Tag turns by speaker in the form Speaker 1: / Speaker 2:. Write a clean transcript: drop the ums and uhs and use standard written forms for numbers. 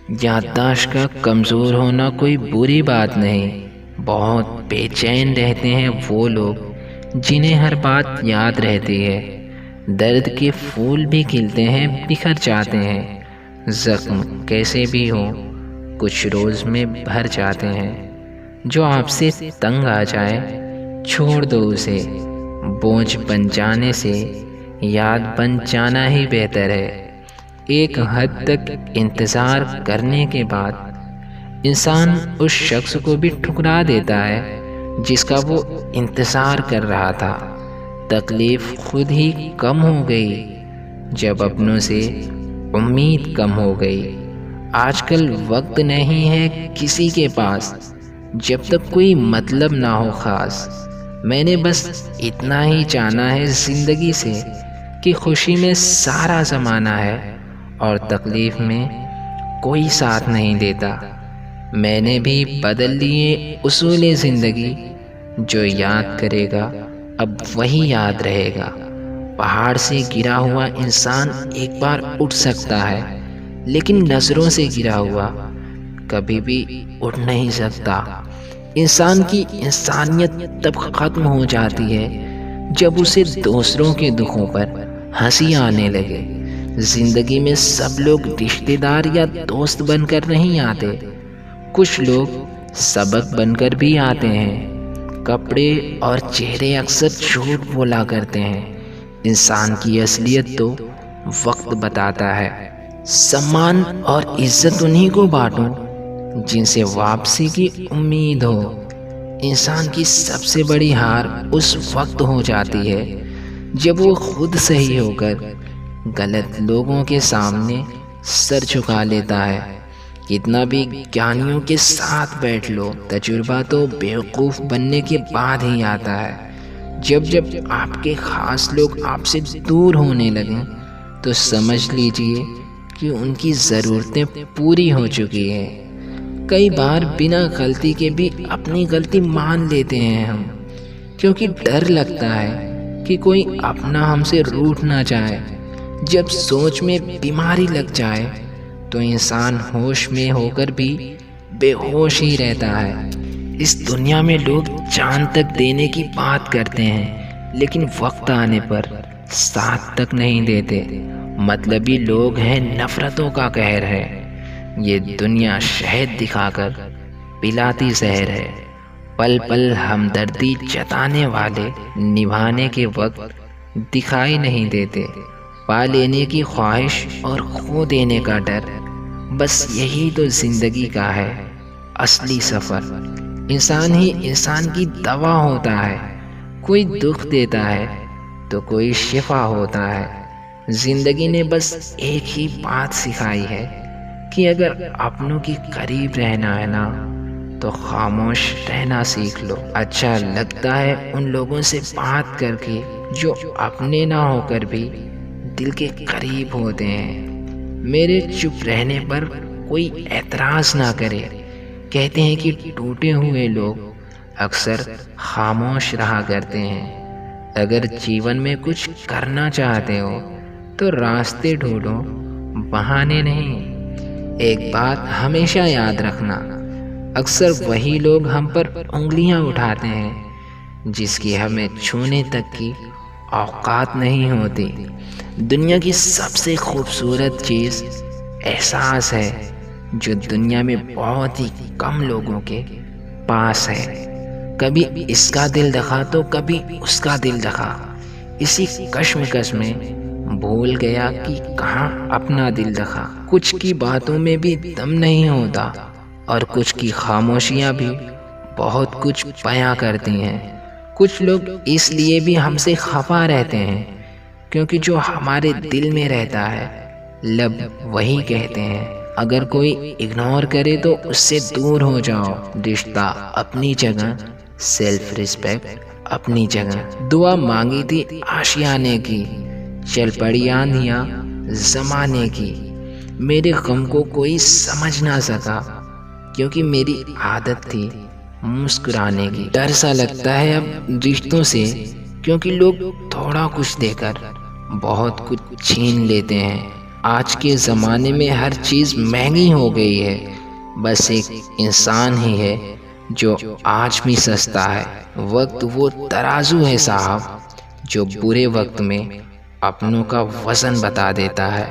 Speaker 1: याददाश्त का कमज़ोर होना कोई बुरी बात नहीं। बहुत बेचैन रहते हैं वो लोग जिन्हें हर बात याद रहती है। दर्द के फूल भी खिलते हैं, बिखर जाते हैं। ज़ख्म कैसे भी हो कुछ रोज़ में भर जाते हैं। जो आपसे तंग आ जाए छोड़ दो उसे। बोझ बन जाने से याद बन जाना ही बेहतर है। एक हद तक इंतज़ार करने के बाद इंसान उस शख्स को भी ठुकरा देता है जिसका वो इंतज़ार कर रहा था। तकलीफ़ खुद ही कम हो गई जब अपनों से उम्मीद कम हो गई। आजकल वक्त नहीं है किसी के पास जब तक कोई मतलब ना हो ख़ास। मैंने बस इतना ही जाना है ज़िंदगी से कि खुशी में सारा ज़माना है और तकलीफ़ में कोई साथ नहीं देता। मैंने भी बदल लिए उसूल ज़िंदगी। जो याद करेगा अब वही याद रहेगा। पहाड़ से गिरा हुआ इंसान एक बार उठ सकता है, लेकिन नज़रों से गिरा हुआ कभी भी उठ नहीं सकता। इंसान की इंसानियत तब ख़त्म हो जाती है जब उसे दूसरों के दुखों पर हंसी आने लगे। जिंदगी में सब लोग रिश्तेदार या दोस्त बनकर नहीं आते। कुछ लोग सबक बनकर भी आते हैं। कपड़े और चेहरे अक्सर झूठ बोला करते हैं। इंसान की असलियत तो वक्त बताता है। सम्मान और इज्जत उन्हीं को बांटो जिनसे वापसी की उम्मीद हो। इंसान की सबसे बड़ी हार उस वक्त हो जाती है जब वो खुद सही होकर गलत लोगों के सामने सर झुका लेता है। कितना भी ज्ञानियों के साथ बैठ लो, तजुर्बा तो बेवकूफ़ बनने के बाद ही आता है। जब जब आपके ख़ास लोग आपसे दूर होने लगें तो समझ लीजिए कि उनकी ज़रूरतें पूरी हो चुकी हैं। कई बार बिना गलती के भी अपनी गलती मान लेते हैं हम, क्योंकि डर लगता है कि कोई अपना हमसे रूठ ना जाए। जब सोच में बीमारी लग जाए तो इंसान होश में होकर भी बेहोश ही रहता है। इस दुनिया में लोग जान तक देने की बात करते हैं, लेकिन वक्त आने पर साथ तक नहीं देते। मतलबी लोग हैं, नफरतों का कहर है। ये दुनिया शहद दिखाकर पिलाती जहर है। पल पल हमदर्दी जताने वाले निभाने के वक्त दिखाई नहीं देते। पा लेने की ख्वाहिश और खो देने का डर, बस यही तो जिंदगी का है असली सफ़र। इंसान ही इंसान की दवा होता है। कोई दुख देता है तो कोई शिफा होता है। जिंदगी ने बस एक ही बात सिखाई है कि अगर अपनों के करीब रहना है ना तो खामोश रहना सीख लो। अच्छा लगता है उन लोगों से बात करके जो अपने ना होकर भी दिल के करीब होते हैं। मेरे चुप रहने पर कोई एतराज़ ना करे। कहते हैं कि टूटे हुए लोग अक्सर खामोश रहा करते हैं। अगर जीवन में कुछ करना चाहते हो तो रास्ते ढूंढो, बहाने नहीं। एक बात हमेशा याद रखना, अक्सर वही लोग हम पर उंगलियां उठाते हैं जिसकी हमें छूने तक की औकात नहीं होती। दुनिया की सबसे खूबसूरत चीज़ एहसास है जो दुनिया में बहुत ही कम लोगों के पास है। कभी इसका दिल दखा तो कभी उसका दिल दखा। इसी कश्मकश में भूल गया कि कहाँ अपना दिल दखा। कुछ की बातों में भी दम नहीं होता और कुछ की खामोशियाँ भी बहुत कुछ बयां करती हैं। कुछ लोग इसलिए भी हमसे खफा रहते हैं क्योंकि जो हमारे दिल में रहता है लब वही कहते हैं। अगर कोई इग्नोर करे तो उससे दूर हो जाओ। रिश्ता अपनी जगह, सेल्फ रिस्पेक्ट अपनी जगह। दुआ मांगी थी आशियाने की, चल पड़ी आंधियाँ ज़माने की। मेरे गम को कोई समझ ना सका क्योंकि मेरी आदत थी मुस्कुराने की। डर सा लगता है अब रिश्तों से, क्योंकि लोग थोड़ा कुछ देकर बहुत कुछ छीन लेते हैं। आज के ज़माने में हर चीज़ महंगी हो गई है, बस एक इंसान ही है जो आज भी सस्ता है। वक्त वो तराजू है साहब, जो बुरे वक्त में अपनों का वज़न बता देता है।